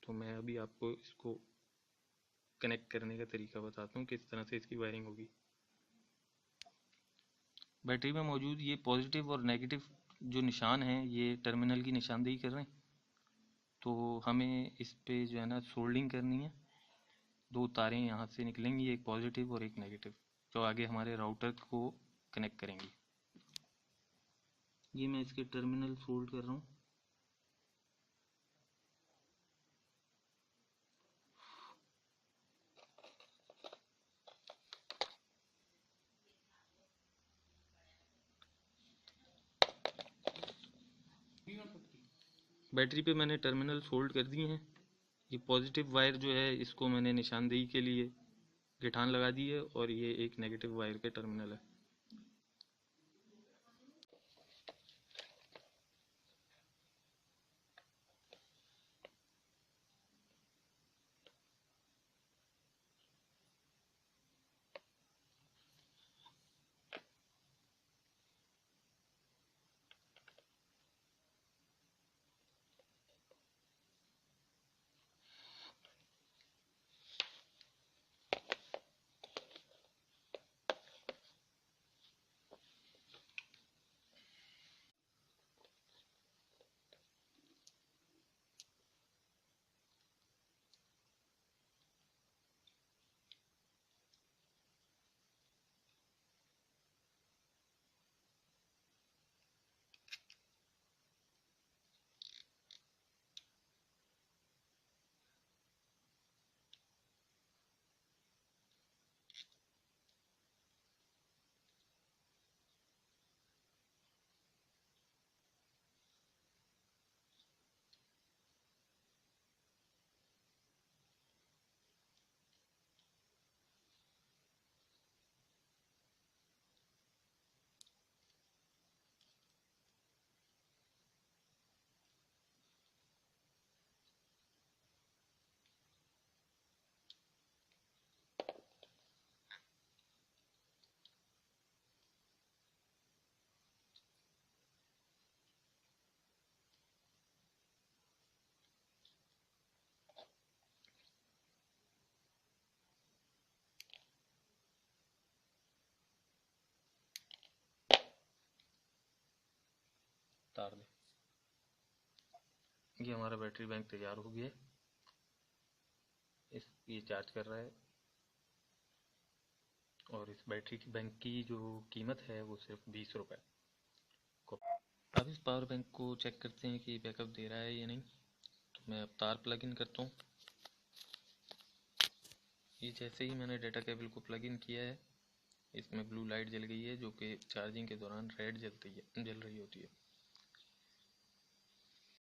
तो मैं अभी आपको इसको कनेक्ट करने का तरीका बताता हूँ, किस तरह से इसकी वायरिंग होगी। बैटरी में मौजूद ये पॉजिटिव और नेगेटिव जो निशान हैं ये टर्मिनल की निशानदेही कर रहे हैं। तो हमें इस पे जो है ना सोल्डिंग करनी है। 2 तारें यहाँ से निकलेंगी, एक पॉजिटिव और एक नेगेटिव, जो आगे हमारे राउटर को कनेक्ट करेंगी। ये मैं इसके टर्मिनल सोल्ड कर रहा हूँ। बैटरी पे मैंने टर्मिनल सोल्ड कर दिए हैं। ये पॉजिटिव वायर जो है इसको मैंने निशानदेही के लिए गिठान लगा दी है, और ये एक नेगेटिव वायर के टर्मिनल है। तार दे। ये हमारा बैटरी बैंक तैयार हो गया है। ये चार्ज कर रहा है, और इस बैटरी की बैंक की जो कीमत है वो सिर्फ 20 रुपये। अब इस पावर बैंक को चेक करते हैं कि बैकअप दे रहा है या नहीं। तो मैं अब तार प्लग इन करता हूँ। ये जैसे ही मैंने डेटा केबल को प्लग इन किया है, इसमें ब्लू लाइट जल गई है, जो कि चार्जिंग के दौरान रेड जल रही होती है।